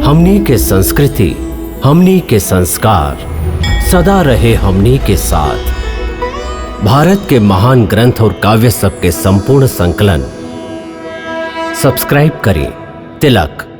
हमनी के संस्कृति, हमनी के संस्कार सदा रहे हमनी के साथ। भारत के महान ग्रंथ और काव्य सब के संपूर्ण संकलन सब्सक्राइब करें तिलक।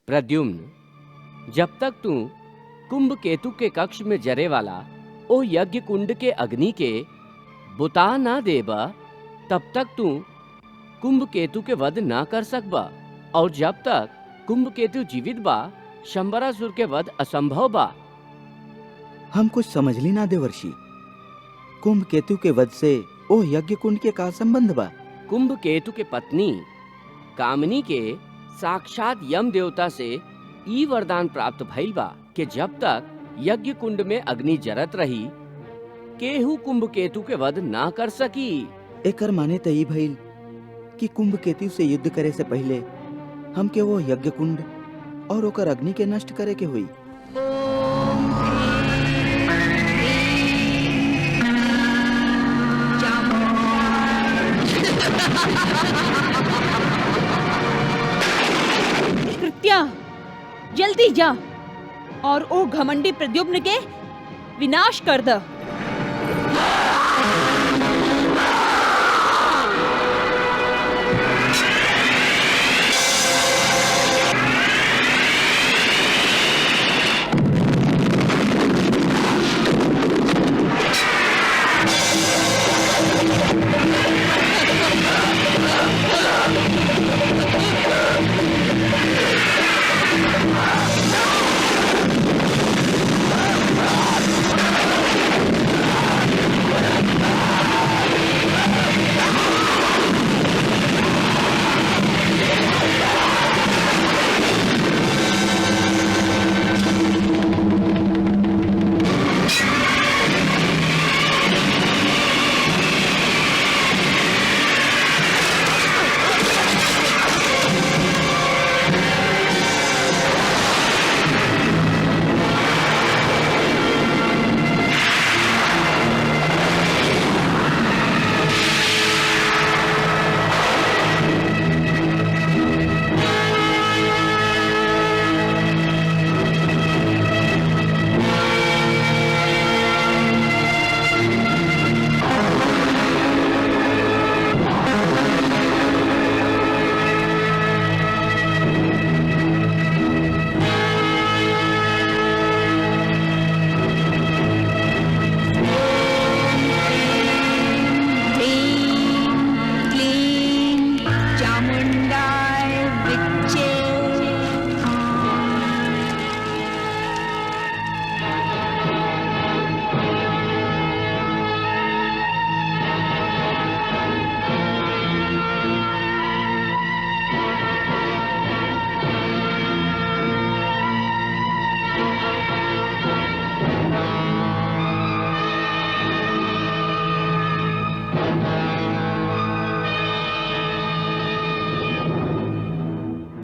प्रद्युम्न, जब तक तू कुंभ केतु के कक्ष में जरे वाला ओ यज्ञ कुंड के अग्नि के बुता ना देबा, तब तक तू कुंभ केतु के वध ना कर सकबा। और जब तक कुंभ केतु जीवित बा, शंबरासुर के वध असंभव बा। हम कुछ समझ ली ना देवर्षि। कुंभ केतु के वध से ओ यज्ञ कुंड के का संबंध बा? कुंभ केतु के पत्नी कामनी के साक्षात यम देवता से ई वरदान प्राप्त भइल बा कि जब तक यज्ञ कुंड में अग्नि जरत रही, केहू कुंभ केतु के वध ना कर सकी। एकर माने त ई भइल कि कुंभ केतु से युद्ध करे से पहले हमके वो यज्ञ कुंड और ओकर अग्नि के नष्ट करे के हुई। जल्दी जा और ओ घमंडी प्रद्युम्न के विनाश कर द।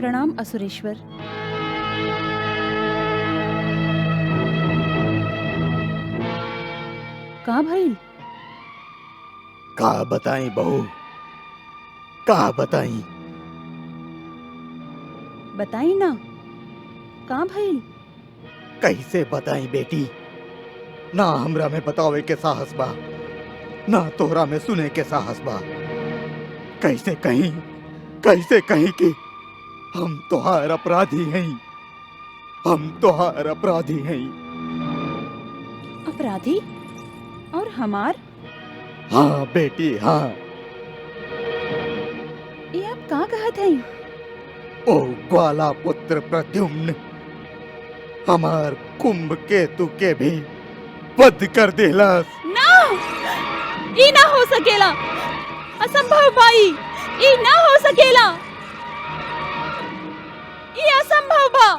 प्रणाम असुरेश्वर। का भइल? का बताई बहू, का बताई? बताई ना, का भइल? कैसे बताई बेटी? ना हमरा में बतावे के साहस बा, ना तोहरा में सुने के साहस बा। कैसे कहीं कि हम तोहार अपराधी हैं, हम तोहार अपराधी हैं। अपराधी? और हमार? हाँ बेटी हाँ। ये आप का कहत हैं? ओ ग्वाला पुत्र प्रद्युम्न हमार कुंभ केतु के भी वध कर दिलस। ना! ई ना हो सकेला, असंभव भाई, ई ना हो सकेला, ई असंभव बा।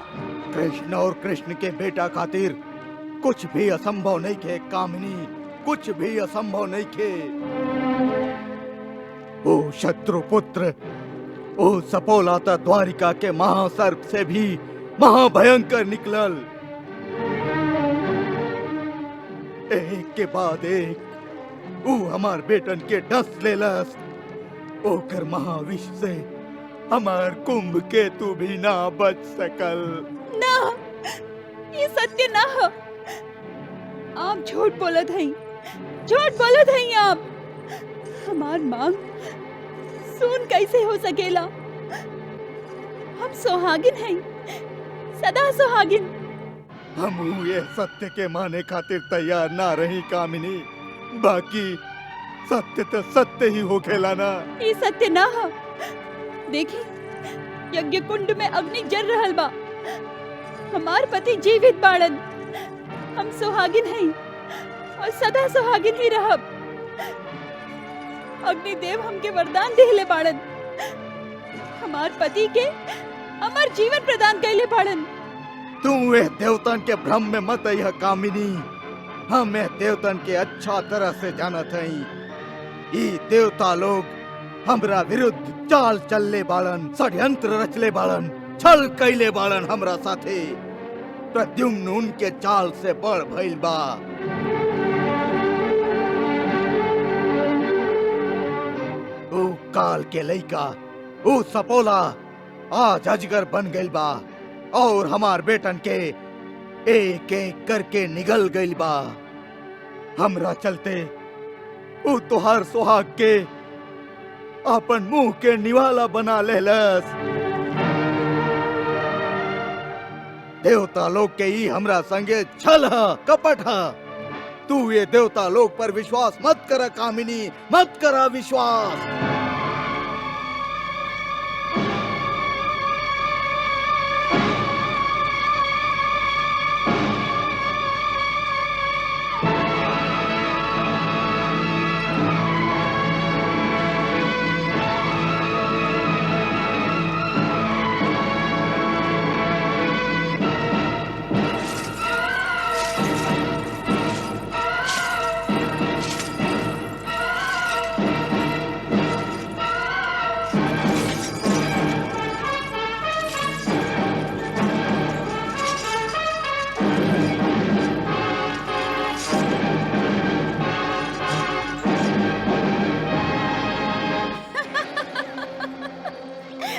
कृष्ण और कृष्ण के बेटा खातिर कुछ भी असंभव नहीं खे कामिनी, कुछ भी असंभव नहीं खे। ओ शत्रुपुत्र, ओ सपोलाता द्वारिका के महासर्प से भी महाभयंकर निकलल। एक के बाद एक ऊ हमार बेटन के डस लेलस। ओकर महाविष से हमार कुंभ केतु भी ना बच सकल। ना, ये सत्य ना हो। आप झूठ बोलत हैं, झूठ बोलत हैं आप। हमार मांग सुन कैसे हो सकेला? हम सुहागिन हैं, सदा सुहागिन। हम ये सत्य के माने खातिर तैयार ना रही कामिनी, बाकी सत्य तो सत्य ही होखेला ना। ये सत्य ना हो। देखी, यज्ञ कुंड में अग्नि जल रहल बा। हमार पति जीवित बाड़न। हम सुहागिन हैं और सदा सुहागिन ही रहब। अग्निदेव हमके वरदान देले बाड़न। हमार पति के अमर जीवन प्रदान कैले बाड़न। तू वे देवतन के भ्रम में मत आइह कामिनी। हम ए देवतन के अच्छा तरह से जानत हई। ई देवता लोग हमरा विरुद्ध चाल चलले बाड़न, षड्यंत्र रचले बाड़न, छल कैले बाड़न हमरा साथे। प्रद्युम्न उनके चाल से बड़ भइल बा। ओ काल के लइका, ओ सपोला आज अजगर बन गइल बा और हमार बेटन के एक एक करके निगल गइल बा। हमरा चलते ओ तोहार सुहाग के अपन मुंह के निवाला बना लेलस। देवता लोग के ई हमरा संगे छल ह, कपट ह। तू ये देवता लोग पर विश्वास मत कर कामिनी, मत करा विश्वास।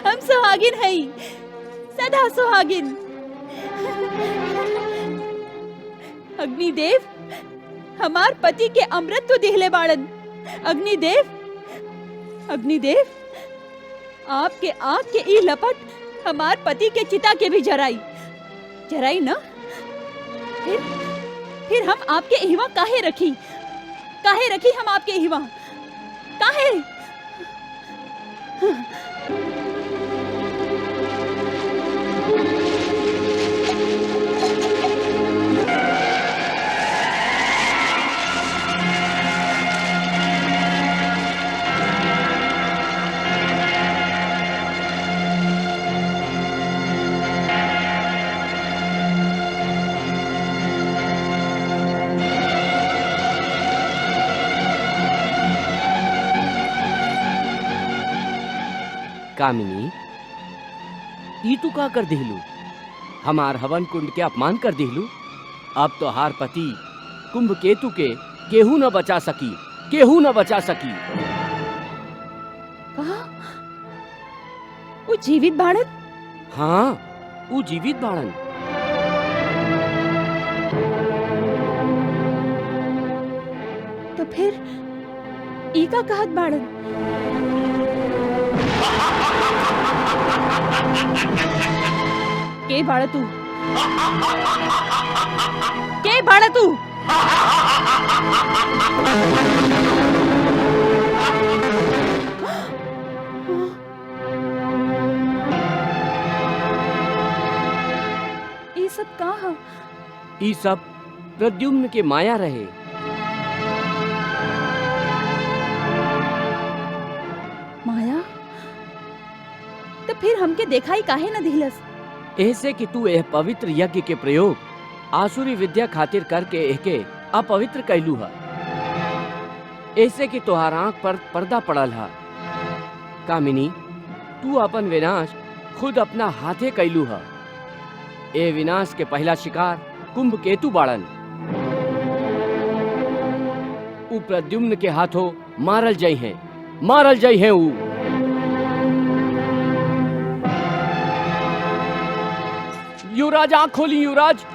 हम सुहागिन हैं, सदा सुहागिन। अग्निदेव हमार पति के अमृत दिहले बाड़न। अग्निदेव, अग्निदेव आपके आग के ई लपट हमार पति के चिता के भी जराई, जराई ना? फिर हम आपके इहवा काहे रखी, काहे रखी हम आपके इहवा, काहे? कामिनी, ई तू का कर दिलू? हमार हवन कुंड के अपमान कर दिलू। अब तो हार पति कुंभ केतु के केहू न बचा सकी, केहू न बचा सकी। कहा वो जीवित बाड़न? हाँ, वो जीवित बाड़न। तो फिर ई का कहत बाड़न? के बाड़ा तू? के बाड़ा तू? ये सब कहाँ? ई सब प्रद्युम्न के माया रहे। माया? तो फिर हमके देखा ही काहे न दिलस? ऐसे कि तू यह पवित्र यज्ञ के प्रयोग आसुरी विद्या खातिर करके एके अपवित्र कैलू है। ऐसे कि तोहार आंख पर पर्दा पड़ल है। कामिनी, तू अपन विनाश खुद अपना हाथे कैलू है। ए विनाश के पहला शिकार कुंभ केतु बाड़न। उ प्रद्युम्न के हाथों मारल जई हैं, मारल जई हैं उ। युवराज, आंख खोली युवराज।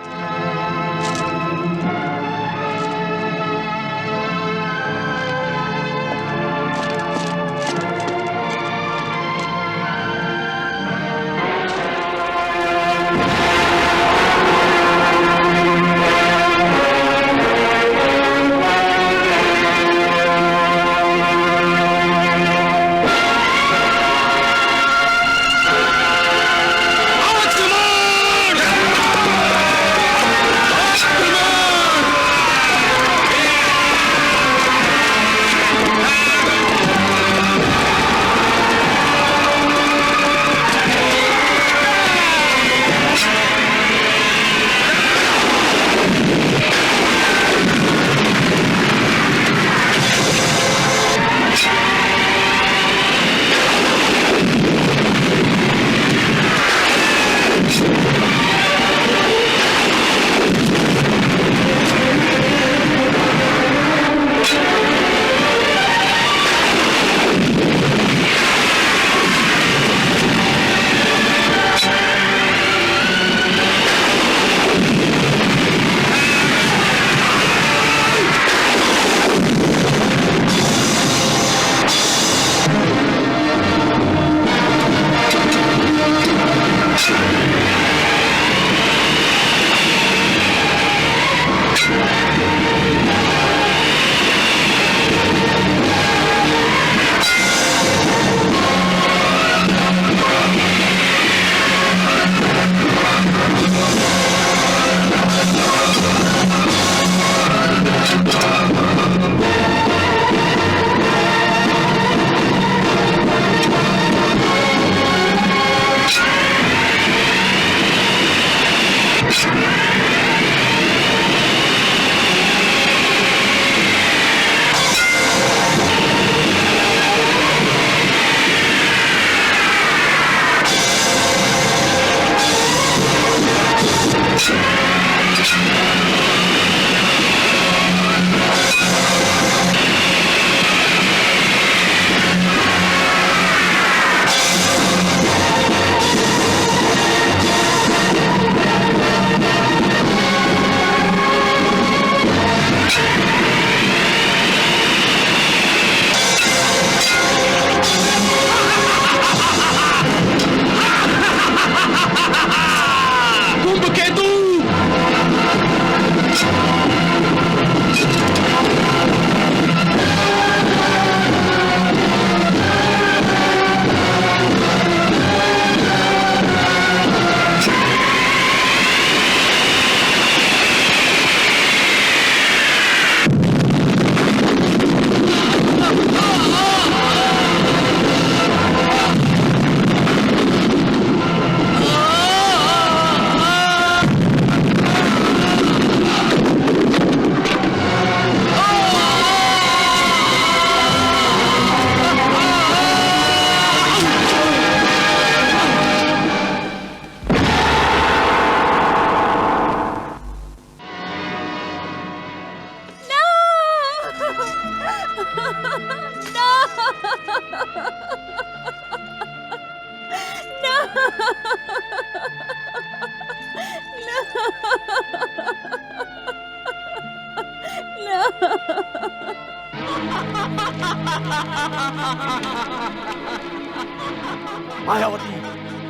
मायावती,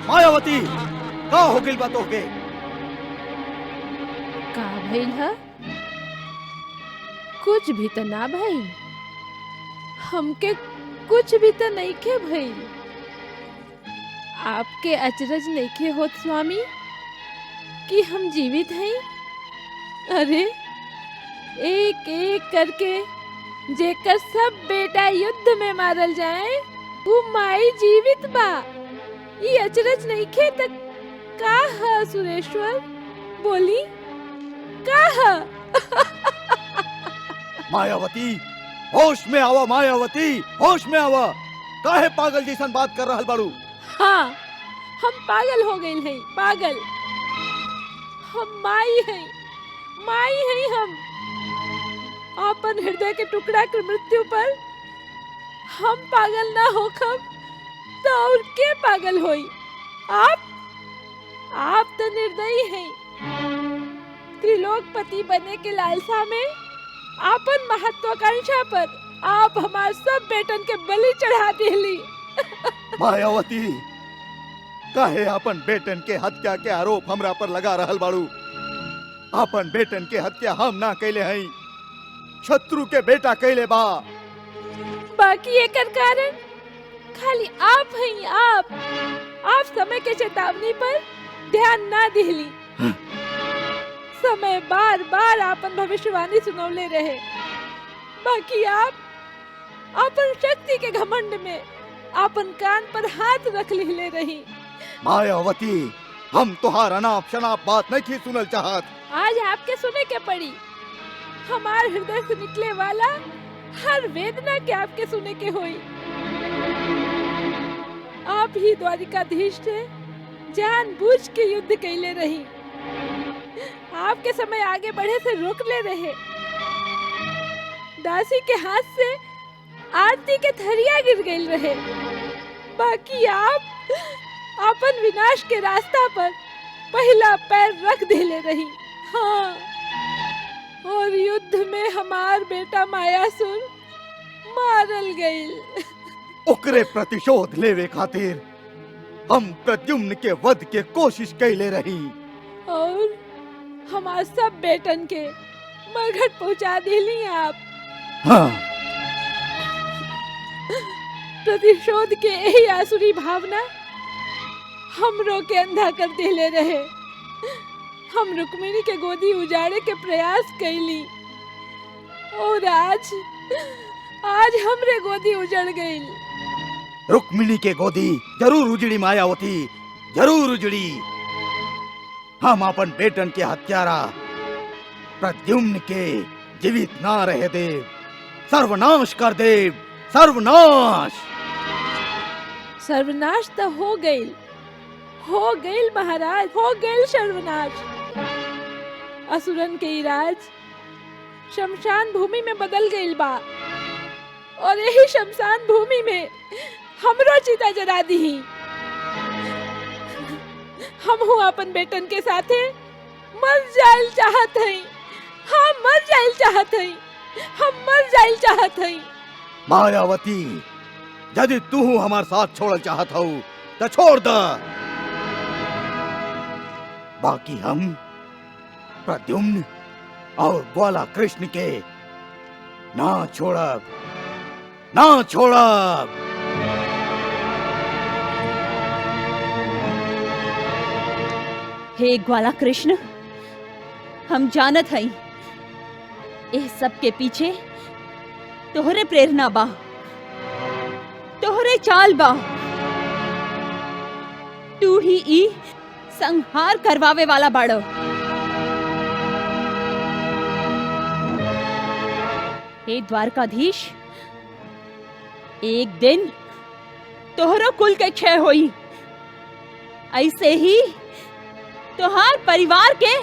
मायावती, का हो गई बात होके? का भइल ह? कुछ भी तो ना भइल। हमके कुछ भी तो नइखे भइल। आपके अचरज नइखे होत स्वामी कि हम जीवित हई? अरे एक एक करके जेकर सब बेटा युद्ध में मारल जाए वो माई जीवित बा। ई अचरज नइखे त का ह सुरेश्वर? बोली का ह? मायावती, होश में आवा मायावती, होश में आवा। काहे पागल जैसन बात कर रहल बाड़ू? हाँ, हम पागल हो गए हैं, पागल। हम माई हैं हम। अपन हृदय के टुकड़ा के मृत्यु पर हम पागल ना होखब तो और के पागल होई? आप तो निर्दयी हैं। त्रिलोकपति बने के लालसा में आपन महत्वाकांक्षा पर आप हमार सब बेटन के बलि चढ़ा देली। मायावती, काहे अपन बेटन के हत्या के आरोप हमरा पर लगा रहल बाड़ू? अपन बेटन के हत्या हम ना कैले हई, शत्रु के बेटा कैले बा। बाकी एकर कारण खाली आप हैं। आप समय के चेतावनी पर ध्यान ना दिहली। समय बार बार आपन भविष्यवाणी सुनौले रहे। बाकी आप अपन शक्ति के घमंड में आपन कान पर हाथ रख ले रही। मायावती, हम तुहार अनाप शनाप बात नहीं सुनल चाहत। आज आपके सुने के पड़ी। हमार हृदय से निकले वाला हर वेदना के आपके सुने के होई। आप ही द्वारिकाधीश थे, जानबूझ के युद्ध कैले रही। आपके समय आगे बढ़े से रोक ले रहे। दासी के हाथ से आरती के थरिया गिर गई रहे। बाकी आप अपन विनाश के रास्ता पर पहला पैर रख देले रही। हाँ, और युद्ध में हमार बेटा मायासुर मारल गईल। ओकरे प्रतिशोध लेवे खातिर हम प्रद्युम्न के वध के कोशिश कैले रही। और हमार सब बेटन के मरघट पहुंचा देली आप। हाँ। प्रतिशोध के यही आसुरी भावना हमरो के अंधा कर देले रहे। हम रुक्मिणी के गोदी उजाड़े के प्रयास कैली और आज हमरे गोदी उजड़ गई। रुक्मिणी के गोदी जरूर उजड़ी मायावती, जरूर उजड़ी। हम अपन बेटन के हत्यारा प्रद्युम्न के जीवित ना रहे देव, सर्वनाश कर देव, सर्वनाश। सर्वनाश तो हो गई महाराज, हो गई सर्वनाश। असुरन के राज शमशान भूमि में बदल गई बा और यही शमशान भूमि में हमरो चिता जरा दी। हम हूँ अपन बेटन के साथे मर जाइल चाहत हई। हाँ, मर जाइल चाहत हई। हम मर जाइल चाहत हई। मायावती, यदि तू हमार साथ छोड़ चाहत हो तो छोड़ द। बाकी हम प्रद्युम्न और ग्वाला कृष्ण के ना छोड़ब, ना छोड़ब। हे ग्वाला कृष्ण, हम जानत हई इस सब के पीछे तोहरे प्रेरणा बा, तोहरे चाल बा। तू ही ई संहार करवावे वाला बाड़ो। हे द्वारकाधीश, एक दिन तोहरो कुल के क्षय होई, ऐसे ही तोहार परिवार के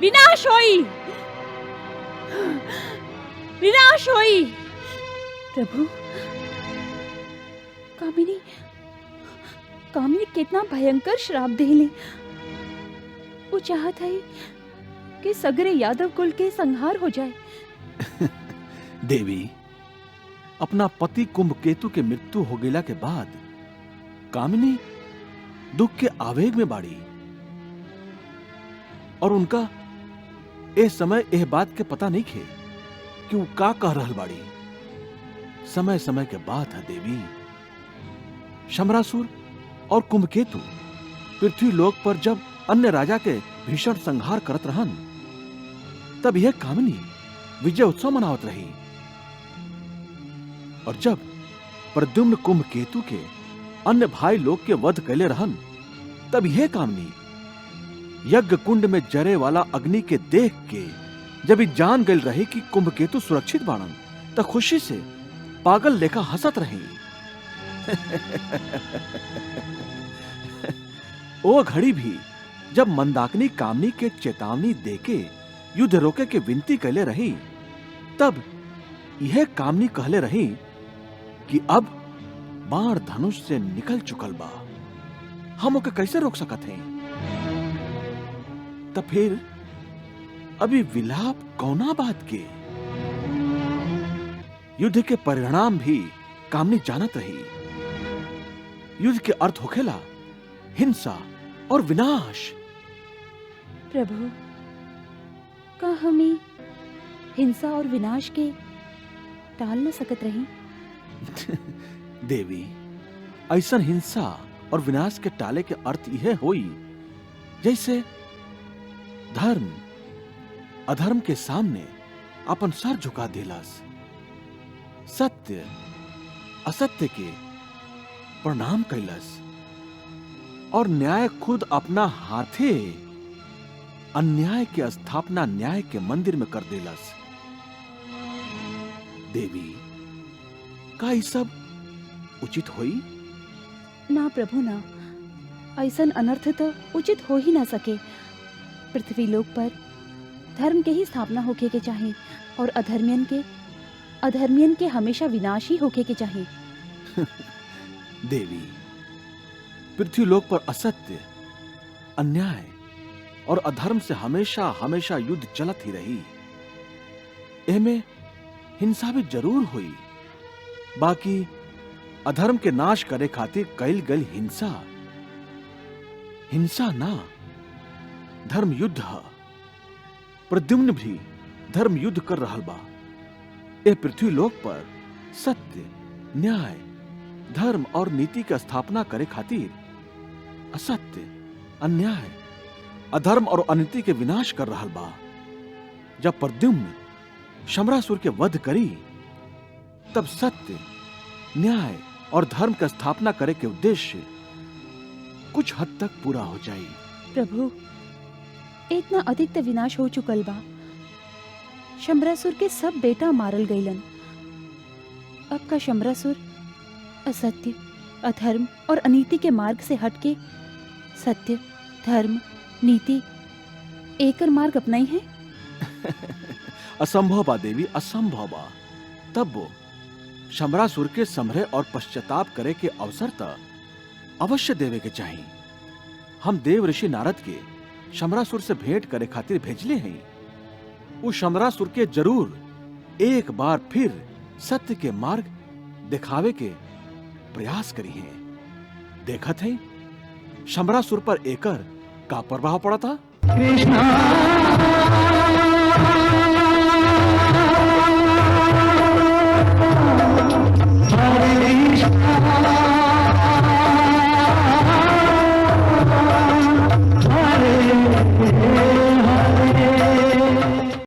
विनाश होई, विनाश होई। प्रभु, कामिनी कामिनी कितना भयंकर श्राप देले। वो चाहत है कि सगरे यादव कुल के संहार हो जाए। देवी, अपना पति कुंभकेतु के मृत्यु हो गेला के बाद कामिनी दुख के आवेग में बाड़ी और उनका इस समय यह बात के पता नहीं खे कि वो का कह रहल बाड़ी। समय समय के बात है देवी। शमरासुर और कुंभकेतु पृथ्वी लोक पर जब अन्य राजा के भीषण संहार करत रहन, तब यह कामिनी विजय उत्सव मनावत रही। और जब प्रद्युम्न कुंभकेतु के अन्य भाई लोग के वध कैले रहन, तब यह कामिनी यज्ञ कुंड में जरे वाला अग्नि के देख के जब ही जान गई रही कि कुंभकेतु सुरक्षित बाणन, तब खुशी से पागल लेखा हंसत रही। ओ घड़ी भी जब मंदाकिनी कामिनी के चेतावनी देके युद्ध रोके के विनती कैले रही, तब यह कामिनी कहले रही कि अब बाण धनुष से निकल चुकल बा, हम ओके कैसे रोक सकत हैं। तब फिर अभी विलाप कौना बात के। युद्ध के परिणाम भी कामिनी जानत रही। युद्ध के अर्थ होखेला हिंसा और विनाश। प्रभु, का हमें हिंसा और विनाश के टाल न सकत रही? देवी, ऐसा हिंसा और विनाश के टाले के अर्थ यह होई जैसे धर्म अधर्म के सामने अपन सर झुका देलस, सत्य असत्य के प्रणाम कैलस और न्याय खुद अपना हाथे अन्याय के स्थापना न्याय के मंदिर में कर देलस। देवी, का ये सब उचित होई? ना प्रभु ना, ऐसन अनर्थ तो उचित हो ही ना सके। पृथ्वी लोक पर धर्म के ही स्थापना होके के चाहिए और अधर्मियन के हमेशा विनाश ही होके के चाहिए। देवी, पृथ्वी लोक पर असत्य, अन्याय और अधर्म से हमेशा हमेशा युद्ध चलत ही रही। एमे हिंसा भी जरूर हुई, बाकी अधर्म के नाश करे खातिर कैल गई हिंसा ना धर्म युद्ध है। प्रद्युम्न भी धर्म युद्ध कर रहल बा। ए पृथ्वी लोक पर सत्य, न्याय, धर्म और नीति की स्थापना करे खातिर असत्य, अन्याय, अधर्म और अनीति के विनाश कर रहल बा। जब प्रद्युम्न शमरासुर के वध करी, तब सत्य, न्याय और धर्म की स्थापना करे के उद्देश्य कुछ हद तक पूरा हो जाए। प्रभु, इतना अधिक तो विनाश हो चुकल बा। शमरासुर के सब बेटा मारल गईलन। अब का शमरासुर असत्य, अधर्म और अनीति के मार्ग से हटके सत्य, धर्म, नीति एकर मार्ग अपनाई है? असंभव बा देवी, असंभव बा। तब वो शमरासुर के समरे और पश्चाताप करे के अवसर तक अवश्य देवे के चाहिए। हम देव ऋषि नारद के शमरासुर से भेंट करे खातिर भेजले हैं। वो शमरासुर के जरूर एक बार फिर सत्य के मार्ग दिखावे के प्रयास करी हैं। देखत है शमरासुर पर एकर का प्रभाव पड़ा था। कृष्णा